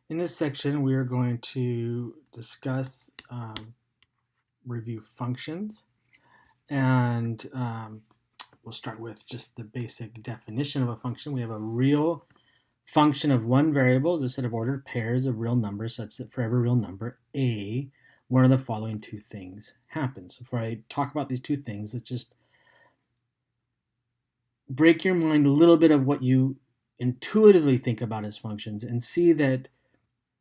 In this section, we are going to discuss, review functions, and we'll start with just the basic definition of a function. We have a real function of one variable is a set of ordered pairs of real numbers such that for every real number, a, one of the following two things happens. So before I talk about these two things, let's just break your mind a little bit of what you intuitively think about as functions and see that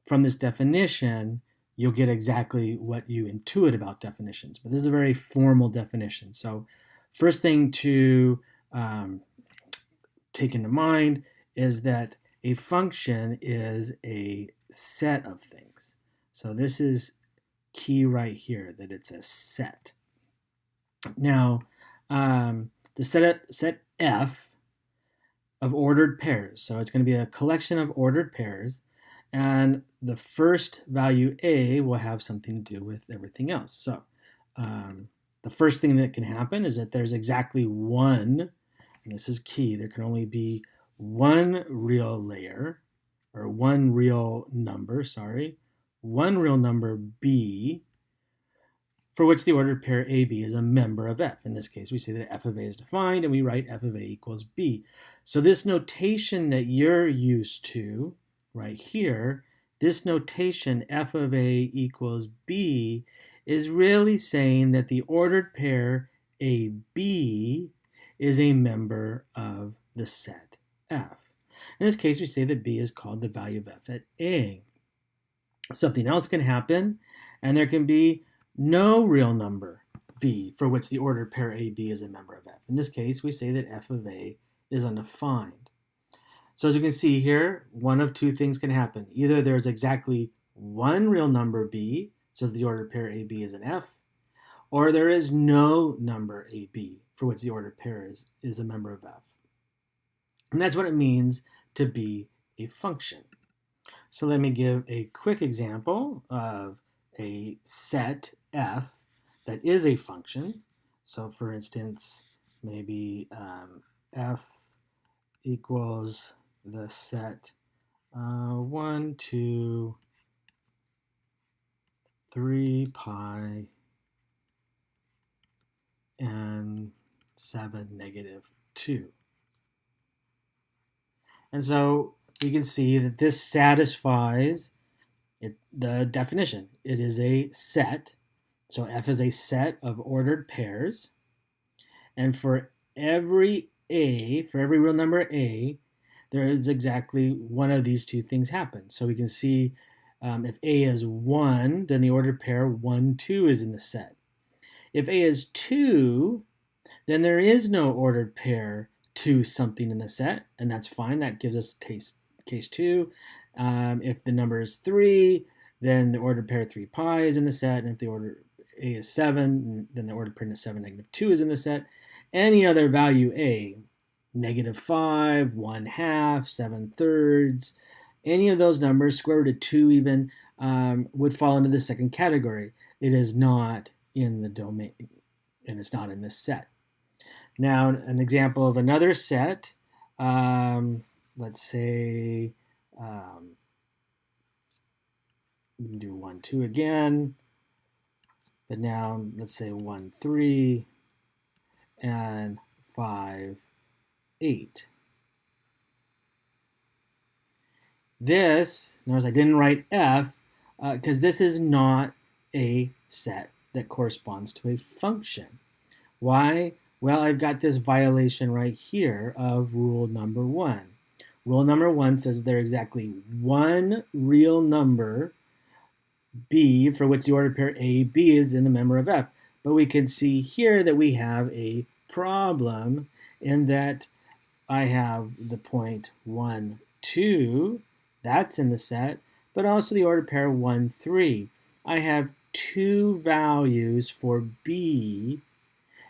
from this definition, you'll get exactly what you intuit about definitions. But this is a very formal definition. So first thing to take into mind is that a function is a set of things. So this is key right here, that it's a set. Now, the set F of ordered pairs. So it's going to be a collection of ordered pairs, and the first value A will have something to do with everything else. So the first thing that can happen is that there's exactly one, and this is key, there can only be one real layer, or one real number, one real number B, for which the ordered pair AB is a member of F. In this case, we say that F of A is defined, and we write F of A equals B. So this notation that you're used to right here, this notation F of A equals B is really saying that the ordered pair AB is a member of the set F. In this case, we say that B is called the value of F at A. Something else can happen, and there can be no real number B for which the ordered pair AB is a member of F. In this case, we say that F of A is undefined. So as you can see here, one of two things can happen. Either there's exactly one real number B, so that the ordered pair AB is an F, or there is no number AB for which the ordered pair is a member of F. And that's what it means to be a function. So let me give a quick example of a set F that is a function. So for instance, maybe F equals the set 1, 2, 3 pi and 7, negative 2. And so you can see that this satisfies the definition. It is a set. So F is a set of ordered pairs. And for every A, for every real number A, there is exactly one of these two things happen. So we can see if A is 1, then the ordered pair 1, 2 is in the set. If A is 2, then there is no ordered pair 2 something in the set, and that's fine. That gives us case 2. If the number is 3, then the ordered pair 3 pi is in the set, and if the order A is 7, then the ordered pair 7, negative 2 is in the set. Any other value A, negative 5, 1/2, 7/3, any of those numbers, square root of 2 even, would fall into the second category. It is not in the domain, and it's not in this set. Now, an example of another set, let's say we can do 1, 2 again, but now let's say 1, 3, and 5, 8. This, notice I didn't write F, because this is not a set that corresponds to a function. Why? Well, I've got this violation right here of rule number 1. Rule number 1 says there exactly one real number B for which the ordered pair AB is in the member of F. But we can see here that we have a problem in that I have the point 1, 2, that's in the set, but also the ordered pair 1, 3. I have two values for B,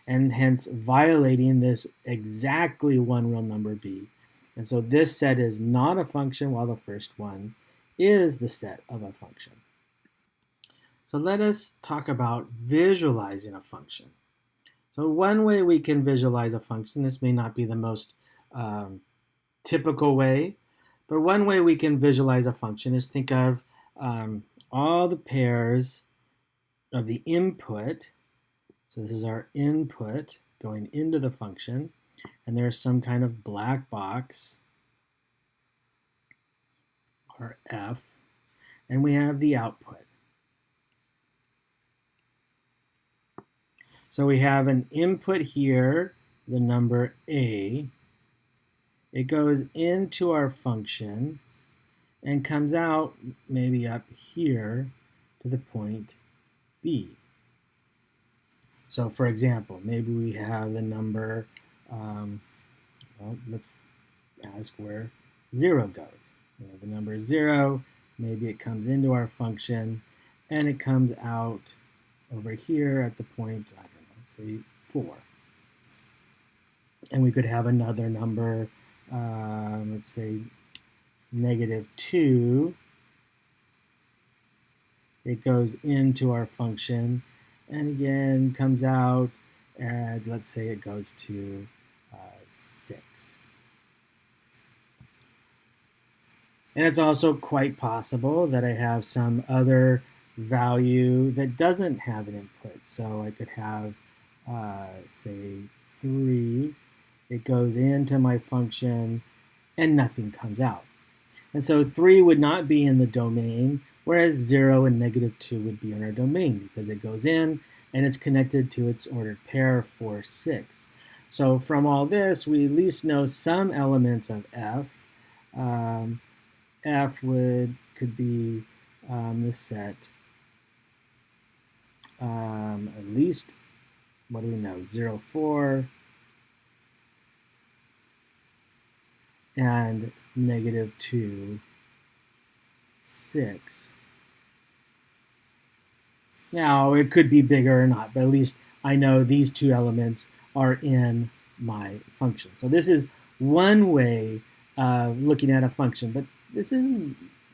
and hence violating this exactly one real number B. And so this set is not a function, while the first one is the set of a function. So let us talk about visualizing a function. So one way we can visualize a function, this may not be the most typical way, But one way we can visualize a function is think of all the pairs of the input. So this is our input going into the function, and there's some kind of black box, or F, and we have the output. So we have an input here, the number A. It goes into our function and comes out maybe up here to the point B. So for example, maybe we have the number, well, let's ask where 0 goes. We have the number 0, maybe it comes into our function, and it comes out over here at the point, I don't know, say 4. And we could have another number, let's say -2. It goes into our function, and again comes out, and let's say it goes to 6. And it's also quite possible that I have some other value that doesn't have an input. So I could have, say, 3. It goes into my function, and nothing comes out. And so 3 would not be in the domain, whereas 0 and -2 would be in our domain because it goes in and it's connected to its ordered pair 4, 6. So from all this, we at least know some elements of F. F could be the set, at least, what do we know, 0, 4, and -2, 6. Now, it could be bigger or not, but at least I know these two elements are in my function. So this is one way of looking at a function, but this is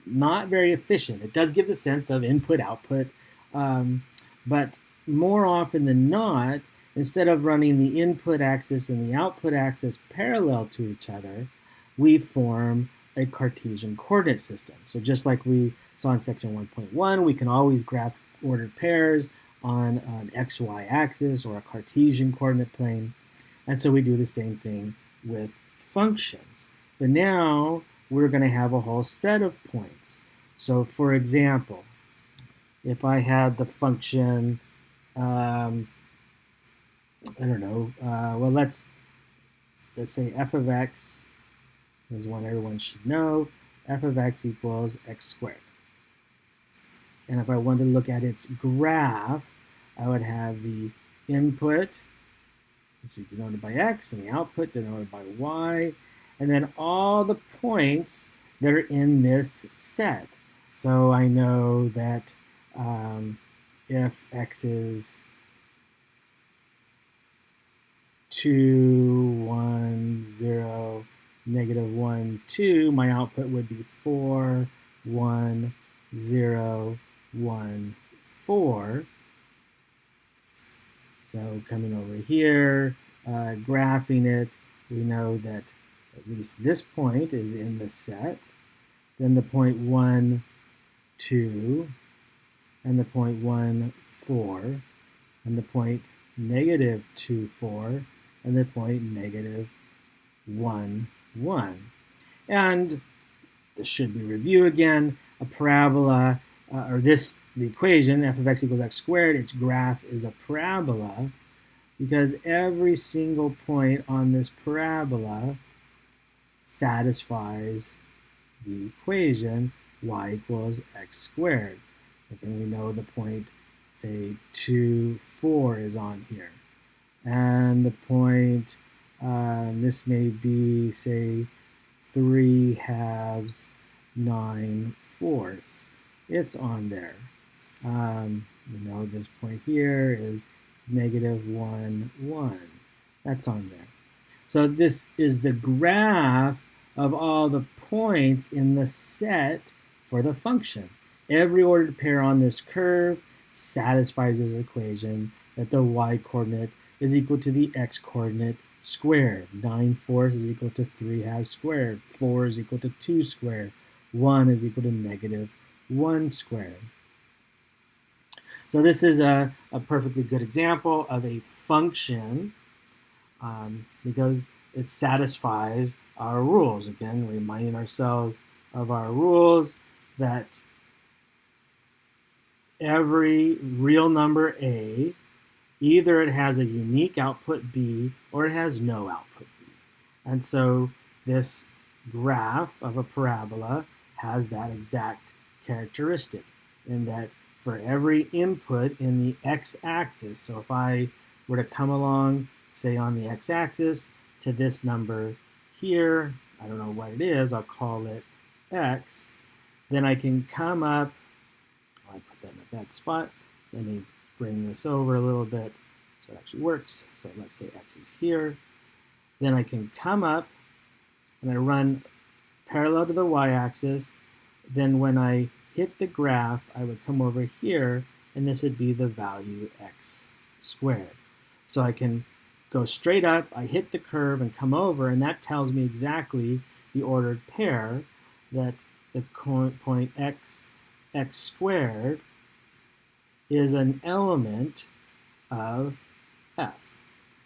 not very efficient. It does give the sense of input-output, but more often than not, instead of running the input axis and the output axis parallel to each other, we form a Cartesian coordinate system. So just like we saw in section 1.1, we can always graph ordered pairs on an XY axis or a Cartesian coordinate plane. And so we do the same thing with functions. But now we're going to have a whole set of points. So for example, if I had the function, I don't know, well, let's say f of x is one everyone should know. F of x equals x squared. And if I wanted to look at its graph, I would have the input, which is denoted by x, and the output denoted by y, and then all the points that are in this set. So I know that if x is 2, 1, 0, -1, 2, my output would be 4, 1, 0, 1, 4. So coming over here, graphing it, we know that at least this point is in the set. Then the point 1, 2, and the point 1, 4, and the point -2, 4, and the point -1, 1. And this should be review again. A parabola, the equation, f of x equals x squared, its graph is a parabola because every single point on this parabola satisfies the equation y equals x squared. And then we know the point, say, 2, 4 is on here. And the point, this may be, say, 3/2, 9/4. It's on there. You know, this point here is -1, 1. That's on there. So this is the graph of all the points in the set for the function. Every ordered pair on this curve satisfies this equation that the y-coordinate is equal to the x-coordinate squared. 9/4 is equal to 3/2 squared. 4 is equal to 2 squared. 1 is equal to -1 squared. So this is a perfectly good example of a function because it satisfies our rules. Again, reminding ourselves of our rules that every real number a, either it has a unique output b or it has no output b. And so this graph of a parabola has that exact characteristic in that for every input in the x-axis, so if I were to come along, say on the x-axis to this number here, I don't know what it is, I'll call it x, then I can come up, I put that in a bad spot, let me bring this over a little bit so it actually works. So let's say x is here. Then I can come up and I run parallel to the y-axis. Then when I hit the graph, I would come over here, and this would be the value x squared. So I can go straight up, I hit the curve and come over, and that tells me exactly the ordered pair that the point x squared is an element of f.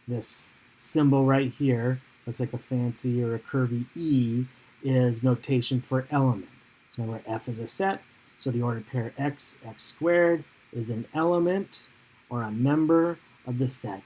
This symbol right here looks like a fancy or a curvy E is notation for element. So remember, f is a set, so the ordered pair x squared is an element or a member of the set